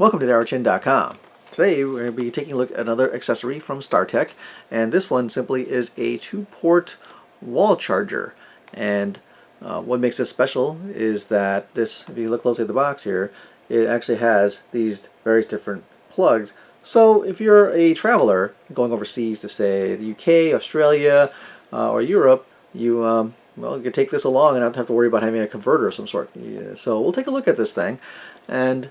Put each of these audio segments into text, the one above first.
Welcome to NarrowChin.com. Today we're going to be taking a look at another accessory from StarTech, and this one simply is a 2-port wall charger. And what makes this special is that this, if you look closely at the box here, it actually has these various different plugs. So if you're a traveler going overseas to, say, the UK, Australia, or Europe, you well, you can take this along and not have to worry about having a converter of some sort. So we'll take a look at this thing, and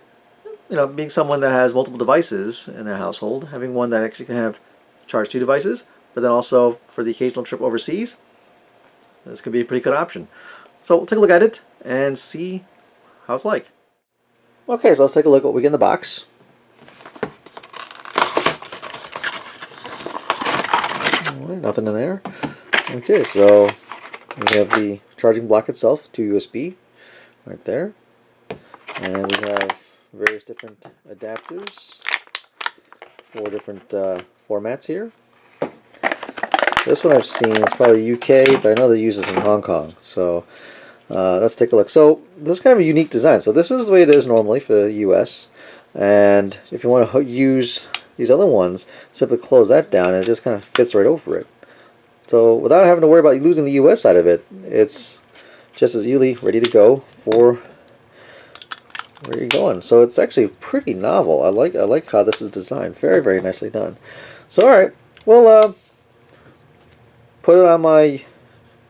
being someone that has multiple devices in their household, having one that actually can have charge 2 devices, but then also for the occasional trip overseas, this could be a pretty good option. So we'll take a look at it and see how it's like. Okay, so let's take a look at what we get in the box. Alright, nothing in there. Okay, so we have the charging block itself, 2 USB right there, and we have various different adapters, 4 different formats here. This one I've seen is probably UK, but I know they use this in Hong Kong. So let's take a look. So this is kind of a unique design. So this is the way it is normally for the US, and if you want to use these other ones, simply close that down and it just kind of fits right over it. So without having to worry about losing the US side of it, it's just as easily ready to go for where you're going. So it's actually pretty novel. I like how this is designed. Very, very nicely done. So alright, well, put it on my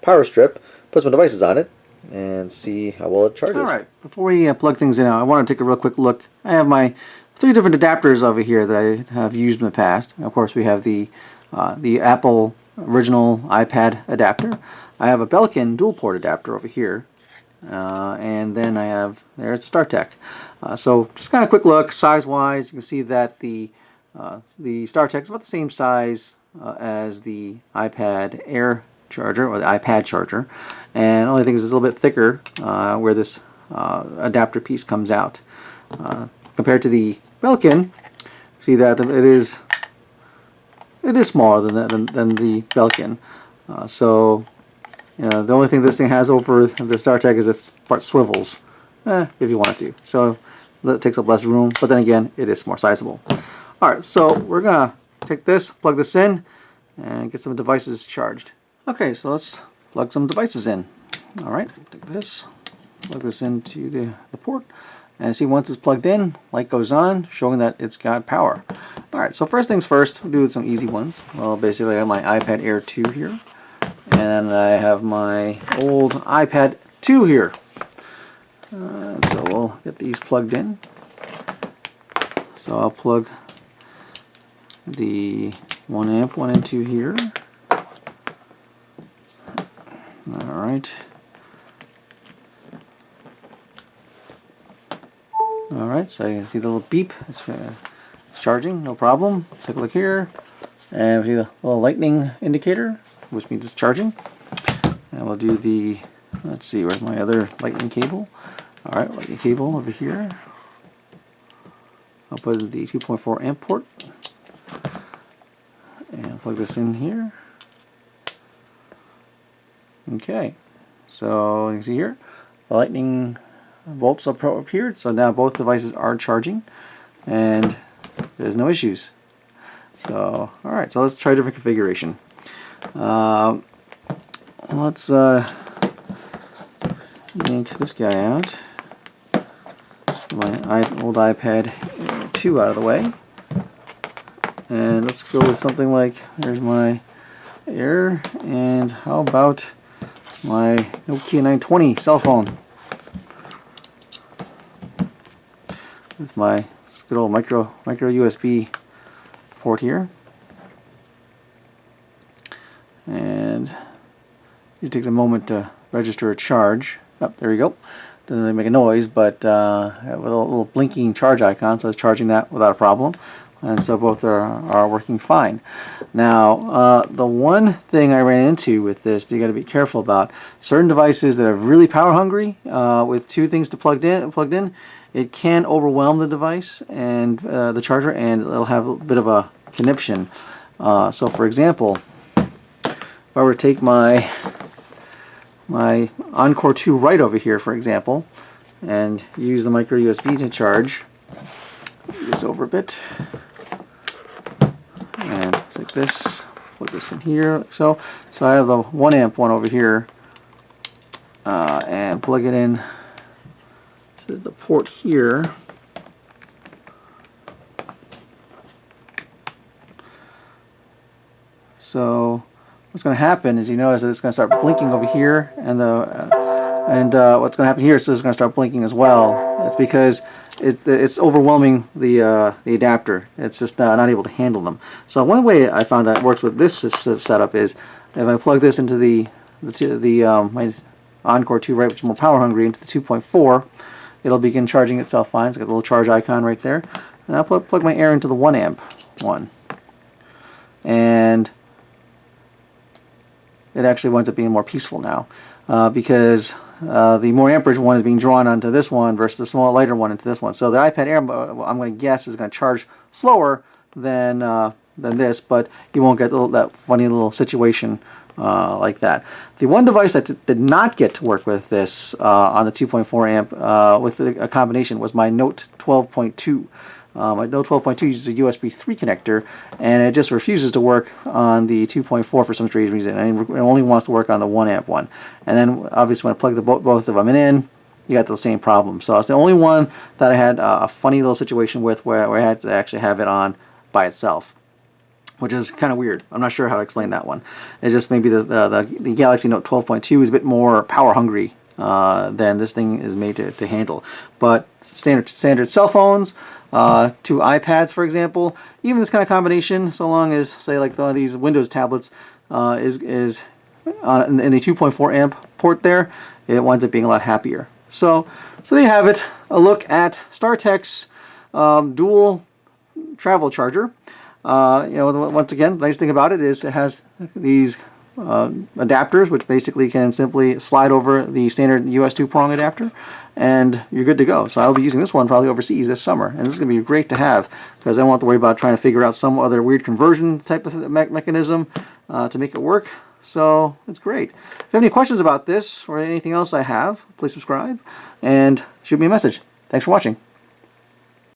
power strip, put some devices on it, and see how well it charges. Alright, before we plug things in, I want to take a real quick look. I have my 3 different adapters over here that I have used in the past. Of course, we have the Apple original iPad adapter. I have a Belkin dual port adapter over here. And then I have, there's the StarTech. So just kind of a quick look, size-wise, you can see that the StarTech is about the same size as the iPad Air charger, or the iPad charger. And the only thing is it's a little bit thicker where this adapter piece comes out. Compared to the Belkin, see that it is smaller than the Belkin. The only thing this thing has over the StarTech is its part swivels, if you want to. So that takes up less room, but then again, it is more sizable. Alright, so we're going to take this, plug this in, and get some devices charged. Okay, so let's plug some devices in. Alright, take this, plug this into the port, and see once it's plugged in, light goes on, showing that it's got power. Alright, so first things first, we'll do some easy ones. Well, basically I have my iPad Air 2 here. And I have my old iPad 2 here. So we'll get these plugged in. So I'll plug the 1 amp 1 and 2 here. Alright. Alright, so you can see the little beep. It's charging, no problem. Take a look here. And we see the little lightning indicator, which means it's charging. And we'll do the, let's see, where's my other lightning cable? Alright, lightning cable over here. I'll put in the 2.4 amp port. And plug this in here. Okay, so you can see here, the lightning bolts appeared, so now both devices are charging, and there's no issues. So, alright, so let's try a different configuration. Let's yank this guy out. My old iPad 2 out of the way. And let's go with something like, there's my Air, and how about my Nokia 920 cell phone. With my good old micro USB port here. And it takes a moment to register a charge. Oh, there we go. Doesn't really make a noise, but with a little blinking charge icon, so it's charging that without a problem. And so both are working fine. Now, the one thing I ran into with this that you got to be careful about, certain devices that are really power hungry, with 2 things plugged in, it can overwhelm the device and the charger, and it'll have a bit of a conniption. So, for example, if I were to take my Encore 2 right over here, for example, and use the micro USB to charge, these over a bit. And like this, put this in here, like so. So I have the 1 amp one over here, and plug it in to the port here. So what's going to happen is, you notice that it's going to start blinking over here, and what's going to happen here is it's going to start blinking as well. It's because it's overwhelming the adapter. It's just not able to handle them. So one way I found that works with this setup is if I plug this into my Encore 2, right, which is more power hungry, into the 2.4, it'll begin charging itself fine. It's got a little charge icon right there. And I'll plug my air into the 1 amp one, and it actually winds up being more peaceful now, because the more amperage one is being drawn onto this one versus the small lighter one into this one. So the iPad Air, I'm going to guess, is going to charge slower than this, but you won't get that funny little situation like that. The one device that did not get to work with this on the 2.4 amp with a combination was my Note 12.2. My Note 12.2 uses a USB 3 connector, and it just refuses to work on the 2.4 for some strange reason, and it only wants to work on the 1 amp one. And then obviously when I plug both of them in, you got the same problem. So it's the only one that I had a funny little situation with where I had to actually have it on by itself, which is kind of weird. I'm not sure how to explain that one. It's just maybe the Galaxy Note 12.2 is a bit more power hungry than this thing is made to handle. But standard cell phones, 2 iPads, for example, even this kind of combination, so long as, say, like these Windows tablets is in the 2.4 amp port there, it winds up being a lot happier. So there you have it, a look at StarTech's dual travel charger. Once again, the nice thing about it is it has these adapters, which basically can simply slide over the standard US 2-prong adapter, and you're good to go. So I'll be using this one probably overseas this summer, and this is going to be great to have because I don't have to worry about trying to figure out some other weird conversion type of mechanism to make it work. So it's great. If you have any questions about this or anything else I have, please subscribe and shoot me a message. Thanks for watching.